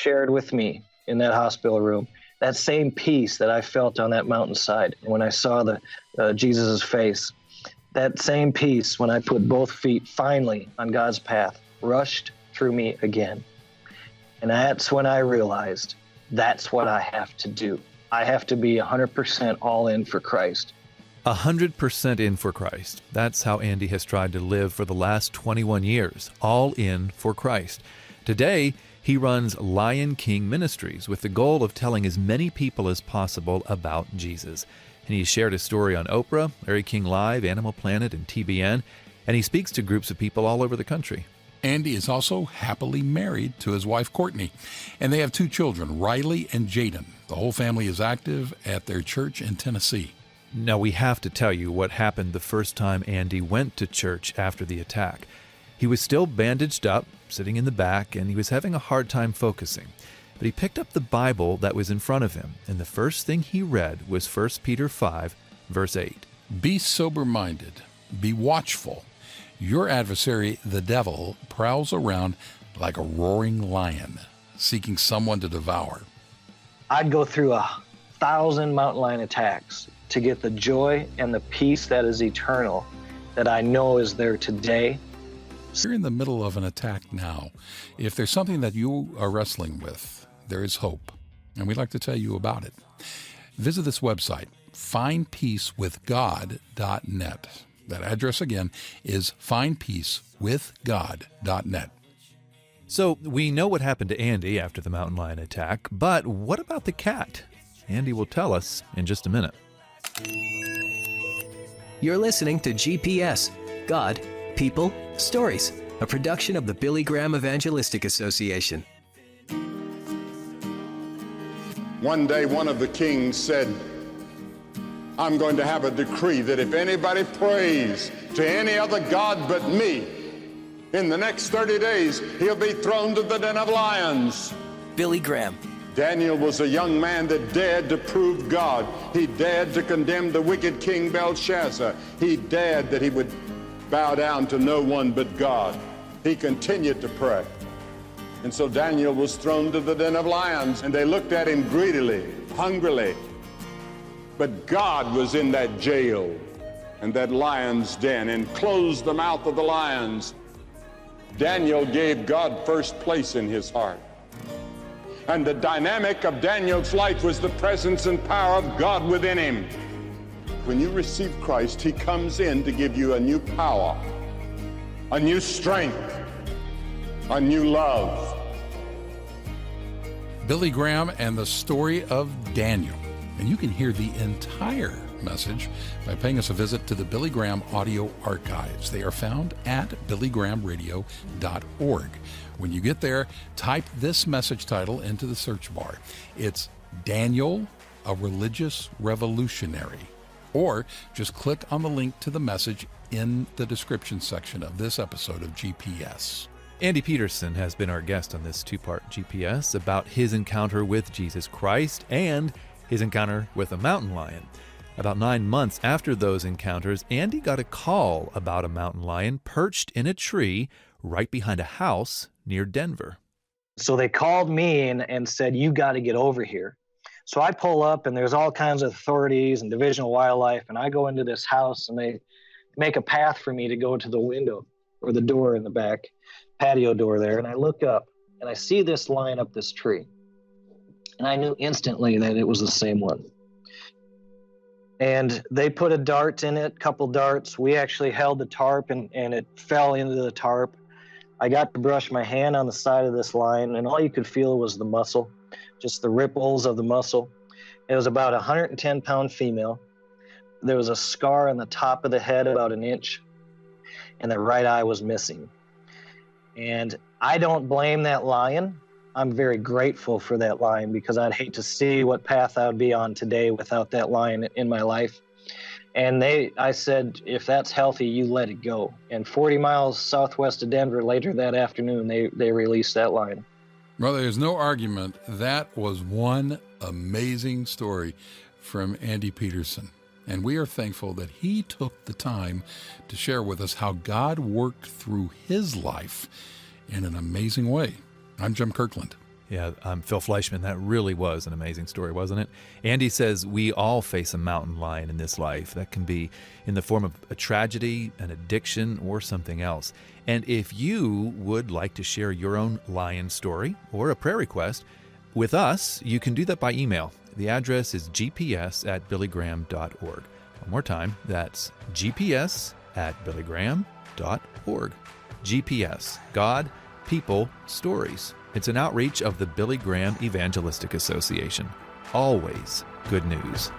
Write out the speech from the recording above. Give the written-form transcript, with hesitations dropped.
shared with me in that hospital room, that same peace that I felt on that mountainside when I saw Jesus' face, that same peace when I put both feet finally on God's path rushed through me again. And that's when I realized that's what I have to do. I have to be 100% all in for Christ. 100% in for Christ. That's how Andy has tried to live for the last 21 years, all in for Christ. Today, he runs Lion King Ministries with the goal of telling as many people as possible about Jesus. And he shared his story on Oprah, Larry King Live, Animal Planet, and TBN, and he speaks to groups of people all over the country. Andy is also happily married to his wife, Courtney, and they have 2 children, Riley and Jaden. The whole family is active at their church in Tennessee. Now, we have to tell you what happened the first time Andy went to church after the attack. He was still bandaged up, sitting in the back, and he was having a hard time focusing. But he picked up the Bible that was in front of him, and the first thing he read was 1 Peter 5, verse 8. Be sober-minded, be watchful. Your adversary, the devil, prowls around like a roaring lion, seeking someone to devour. I'd go through 1,000 mountain lion attacks to get the joy and the peace that is eternal, that I know is there today. You're in the middle of an attack now. If there's something that you are wrestling with, there is hope, and we'd like to tell you about it. Visit this website, findpeacewithgod.net. That address again is findpeacewithgod.net. So we know what happened to Andy after the mountain lion attack, but what about the cat? Andy will tell us in just a minute. You're listening to GPS, God, People, Stories, a production of the Billy Graham Evangelistic Association. One day, one of the kings said, I'm going to have a decree that if anybody prays to any other god but me, in the next 30 days, he'll be thrown to the den of lions. Billy Graham. Daniel was a young man that dared to prove God. He dared to condemn the wicked King Belshazzar. He dared that he would bow down to no one but God. He continued to pray. And so Daniel was thrown to the den of lions, and they looked at him greedily, hungrily. But God was in that jail and that lion's den and closed the mouth of the lions. Daniel gave God first place in his heart. And the dynamic of Daniel's life was the presence and power of God within him. When you receive Christ, he comes in to give you a new power, a new strength, a new love. Billy Graham and the story of Daniel. And you can hear the entire message by paying us a visit to the Billy Graham audio archives. They are found at billygrahamradio.org. When you get there, type this message title into the search bar. It's Daniel, a Religious Revolutionary. Or just click on the link to the message in the description section of this episode of GPS. Andy Peterson has been our guest on this 2-part GPS about his encounter with Jesus Christ and his encounter with a mountain lion. About 9 months after those encounters, Andy got a call about a mountain lion perched in a tree right behind a house near Denver. So they called me and said, you got to get over here. So I pull up, and there's all kinds of authorities and Division of Wildlife, and I go into this house, and they make a path for me to go to the window or the door in the back, patio door there, and I look up, and I see this lion up this tree. And I knew instantly that it was the same one. And they put a dart in it, couple darts. We actually held the tarp, and it fell into the tarp. I got to brush my hand on the side of this lion, and all you could feel was the muscle, just the ripples of the muscle. It was about a 110-pound female. There was a scar on the top of the head about an inch, and the right eye was missing. And I don't blame that lion. I'm very grateful for that lion, because I'd hate to see what path I would be on today without that lion in my life. And I said, if that's healthy, you let it go. And 40 miles southwest of Denver later that afternoon, they released that lion. Well, there's no argument. That was one amazing story from Andy Peterson. And we are thankful that he took the time to share with us how God worked through his life in an amazing way. I'm Jim Kirkland. Yeah, Phil Fleischman, that really was an amazing story, wasn't it? Andy says we all face a mountain lion in this life. That can be in the form of a tragedy, an addiction, or something else. And if you would like to share your own lion story or a prayer request with us, you can do that by email. The address is gps@billygraham.org. One more time, that's gps@billygraham.org. GPS, God, People, Stories. It's an outreach of the Billy Graham Evangelistic Association. Always good news.